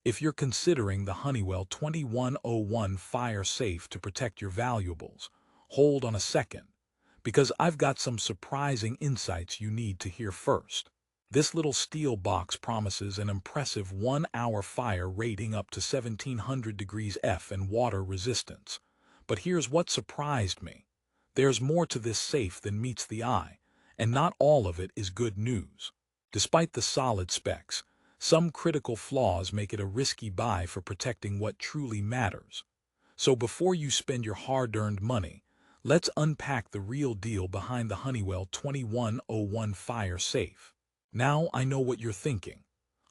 If you're considering the Honeywell 2101 fire safe to protect your valuables, hold on a second, because I've got some surprising insights you need to hear first. This little steel box promises an impressive 1-hour fire rating up to 1700 degrees F and water resistance. But here's what surprised me. There's more to this safe than meets the eye, and not all of it is good news. Despite the solid specs, some critical flaws make it a risky buy for protecting what truly matters. So before you spend your hard-earned money, let's unpack the real deal behind the Honeywell 2101 fire safe. Now I know what you're thinking.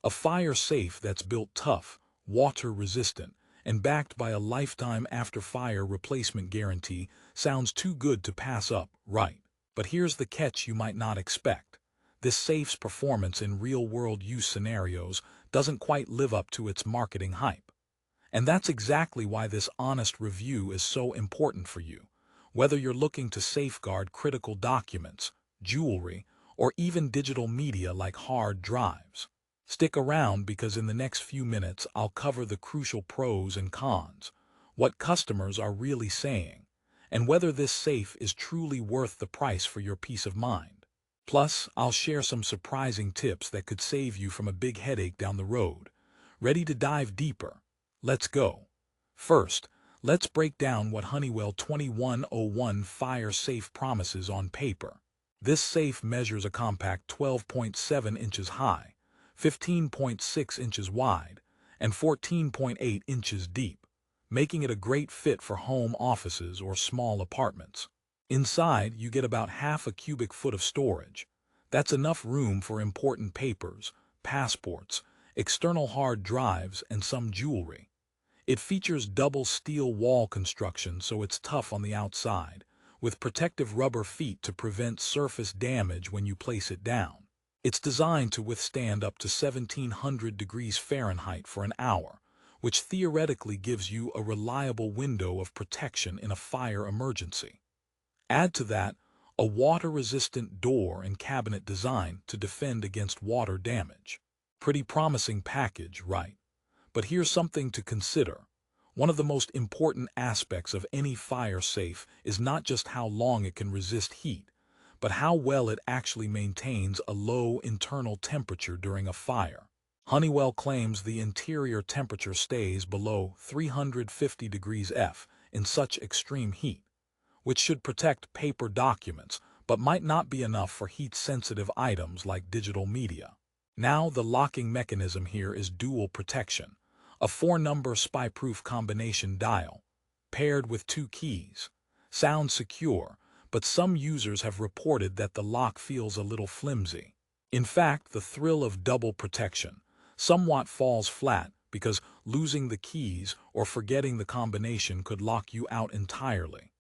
A fire safe that's built tough, water-resistant, and backed by a lifetime after-fire replacement guarantee sounds too good to pass up, right? But here's the catch you might not expect. This safe's performance in real-world use scenarios doesn't quite live up to its marketing hype. And that's exactly why this honest review is so important for you. Whether you're looking to safeguard critical documents, jewelry, or even digital media like hard drives. Stick around because in the next few minutes I'll cover the crucial pros and cons, what customers are really saying, and whether this safe is truly worth the price for your peace of mind. Plus, I'll share some surprising tips that could save you from a big headache down the road. Ready to dive deeper? Let's go. First, let's break down what Honeywell 2101 fire safe promises on paper. This safe measures a compact 12.7 inches high, 15.6 inches wide, and 14.8 inches deep, making it a great fit for home offices or small apartments. Inside, you get about half a cubic foot of storage. That's enough room for important papers, passports, external hard drives, and some jewelry. It features double steel wall construction so it's tough on the outside, with protective rubber feet to prevent surface damage when you place it down. It's designed to withstand up to 1700 degrees Fahrenheit for an hour, which theoretically gives you a reliable window of protection in a fire emergency. Add to that a water-resistant door and cabinet design to defend against water damage. Pretty promising package, right? But here's something to consider. One of the most important aspects of any fire safe is not just how long it can resist heat, but how well it actually maintains a low internal temperature during a fire. Honeywell claims the interior temperature stays below 350 degrees F in such extreme heat, which should protect paper documents, but might not be enough for heat-sensitive items like digital media. Now the locking mechanism here is dual protection. A 4-number spy-proof combination dial, paired with 2 keys. Sounds secure, but some users have reported that the lock feels a little flimsy. In fact, the thrill of double protection somewhat falls flat because losing the keys or forgetting the combination could lock you out entirely.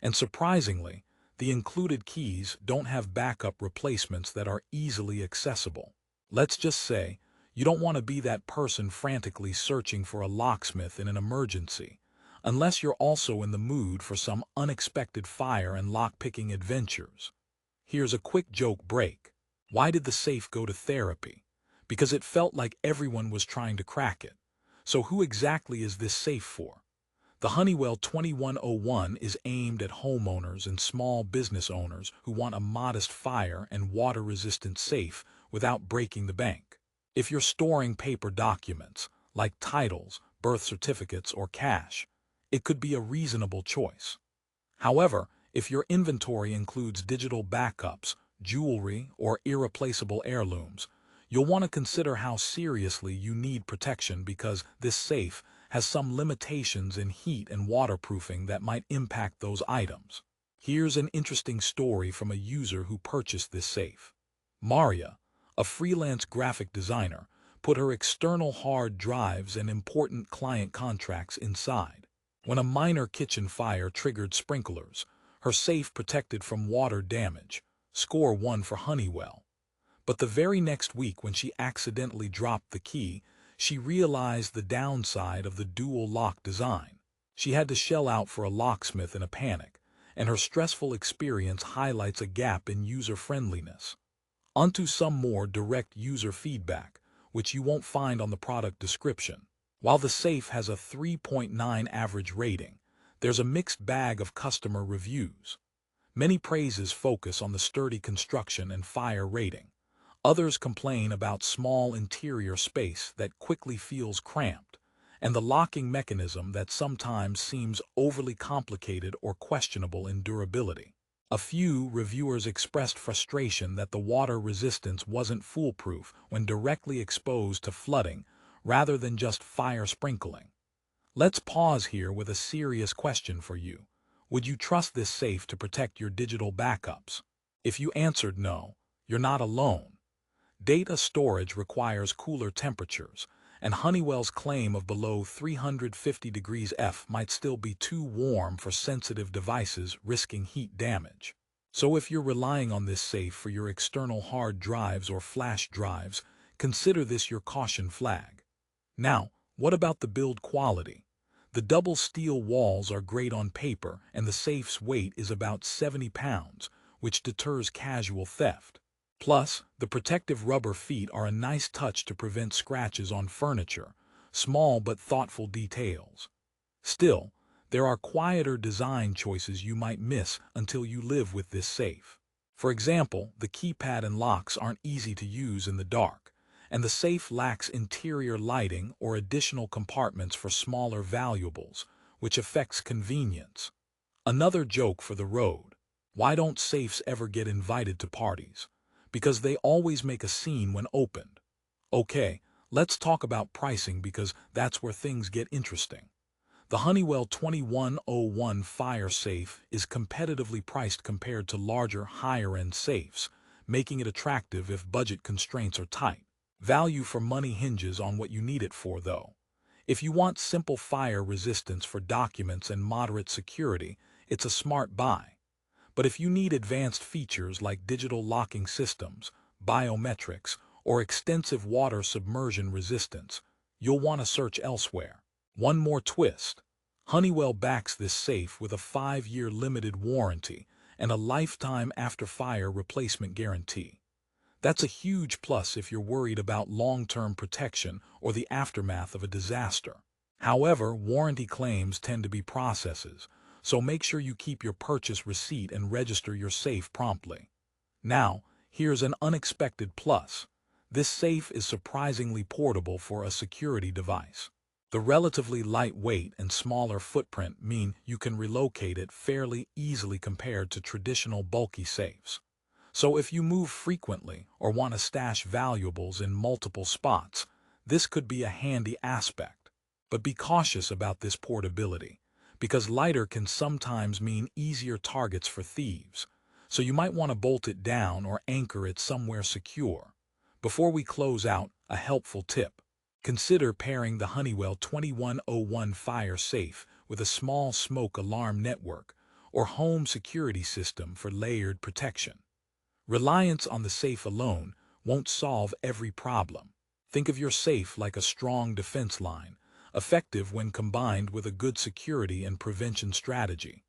And surprisingly, the included keys don't have backup replacements that are easily accessible. Let's just say, you don't want to be that person frantically searching for a locksmith in an emergency, unless you're also in the mood for some unexpected fire and lock-picking adventures. Here's a quick joke break. Why did the safe go to therapy? Because it felt like everyone was trying to crack it. So who exactly is this safe for? The Honeywell 2101 is aimed at homeowners and small business owners who want a modest fire and water-resistant safe without breaking the bank. If you're storing paper documents, like titles, birth certificates, or cash, it could be a reasonable choice. However, if your inventory includes digital backups, jewelry, or irreplaceable heirlooms, you'll want to consider how seriously you need protection because this safe has some limitations in heat and waterproofing that might impact those items. Here's an interesting story from a user who purchased this safe. Maria, a freelance graphic designer, put her external hard drives and important client contracts inside. When a minor kitchen fire triggered sprinklers, her safe protected from water damage. Score 1 for Honeywell. But the very next week when she accidentally dropped the key, she realized the downside of the dual lock design. She had to shell out for a locksmith in a panic, and her stressful experience highlights a gap in user-friendliness. Onto some more direct user feedback, which you won't find on the product description. While the safe has a 3.9 average rating, there's a mixed bag of customer reviews. Many praises focus on the sturdy construction and fire rating. Others complain about small interior space that quickly feels cramped, and the locking mechanism that sometimes seems overly complicated or questionable in durability. A few reviewers expressed frustration that the water resistance wasn't foolproof when directly exposed to flooding rather than just fire sprinkling. Let's pause here with a serious question for you. Would you trust this safe to protect your digital backups? If you answered no, you're not alone. Data storage requires cooler temperatures, and Honeywell's claim of below 350 degrees F might still be too warm for sensitive devices, risking heat damage. So if you're relying on this safe for your external hard drives or flash drives, consider this your caution flag. Now, what about the build quality? The double steel walls are great on paper, and the safe's weight is about 70 pounds, which deters casual theft. Plus, the protective rubber feet are a nice touch to prevent scratches on furniture, small but thoughtful details. Still, there are quieter design choices you might miss until you live with this safe. For example, the keypad and locks aren't easy to use in the dark, and the safe lacks interior lighting or additional compartments for smaller valuables, which affects convenience. Another joke for the road. Why don't safes ever get invited to parties? Because they always make a scene when opened. Okay, let's talk about pricing because that's where things get interesting. The Honeywell 2101 Fire Safe is competitively priced compared to larger, higher-end safes, making it attractive if budget constraints are tight. Value for money hinges on what you need it for, though. If you want simple fire resistance for documents and moderate security, it's a smart buy. But if you need advanced features like digital locking systems, biometrics, or extensive water submersion resistance, you'll want to search elsewhere. One more twist. Honeywell backs this safe with a 5-year limited warranty and a lifetime after-fire replacement guarantee. That's a huge plus if you're worried about long-term protection or the aftermath of a disaster. However, warranty claims tend to be processes, so make sure you keep your purchase receipt and register your safe promptly. Now, here's an unexpected plus. This safe is surprisingly portable for a security device. The relatively light weight and smaller footprint mean you can relocate it fairly easily compared to traditional bulky safes. So if you move frequently or want to stash valuables in multiple spots, this could be a handy aspect. But be cautious about this portability, because lighter can sometimes mean easier targets for thieves, so you might want to bolt it down or anchor it somewhere secure. Before we close out, a helpful tip. Consider pairing the Honeywell 2101 Fire Safe with a small smoke alarm network or home security system for layered protection. Reliance on the safe alone won't solve every problem. Think of your safe like a strong defense line, effective when combined with a good security and prevention strategy.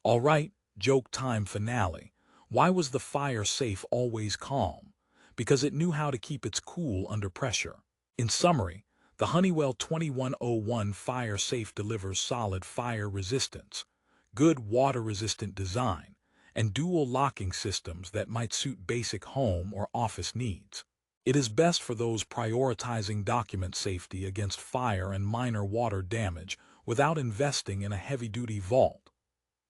All right, joke time finale. Why was the fire safe always calm? Because it knew how to keep its cool under pressure. In summary, the Honeywell 2101 Fire Safe delivers solid fire resistance, good water-resistant design, and dual locking systems that might suit basic home or office needs. It is best for those prioritizing document safety against fire and minor water damage without investing in a heavy-duty vault.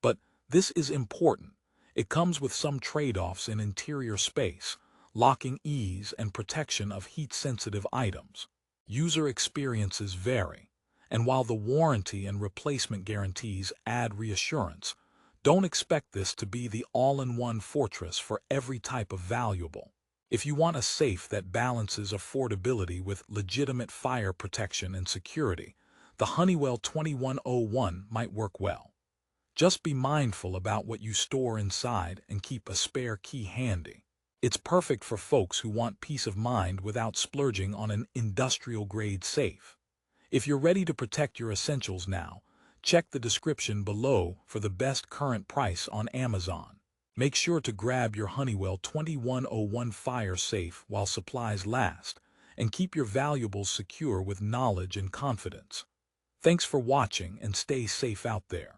But this is important. It comes with some trade-offs in interior space, locking ease, and protection of heat-sensitive items. User experiences vary, and while the warranty and replacement guarantees add reassurance, don't expect this to be the all-in-one fortress for every type of valuable. If you want a safe that balances affordability with legitimate fire protection and security, the Honeywell 2101 might work well. Just be mindful about what you store inside and keep a spare key handy. It's perfect for folks who want peace of mind without splurging on an industrial-grade safe. If you're ready to protect your essentials now, check the description below for the best current price on Amazon. Make sure to grab your Honeywell 2101 Fire Safe while supplies last, and keep your valuables secure with knowledge and confidence. Thanks for watching and stay safe out there.